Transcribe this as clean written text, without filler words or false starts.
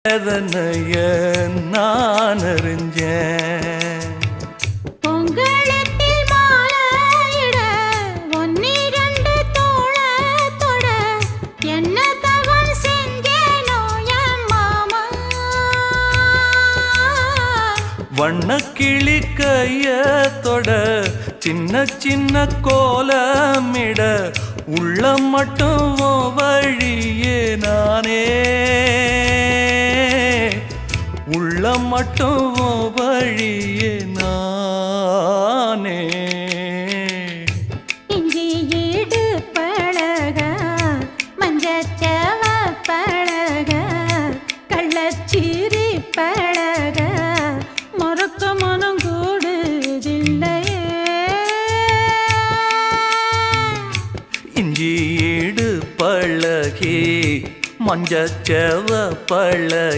வேதனைய நான் அறிஞ்சேன். பொங்கலத்தில் மாலையிட ஒன்னிரண்டு தோள தொட என்ன தவம் செஞ்சேனோ என் மாமா. வண்ணக்கிளி கைய தொட சின்ன சின்ன கோலமிட உள்ளம் மட்டும் வழியே நானே உள்ளம் மட்டும் வழியே நானே. இஞ்சி ஈடு பழக மஞ்சச்சவ பழக கள்ளச்சீரி பழக மறக்க மனம் கூடுதில்லையே. இஞ்சி ஈடு பழகி மஞ்சச்சவ பழகி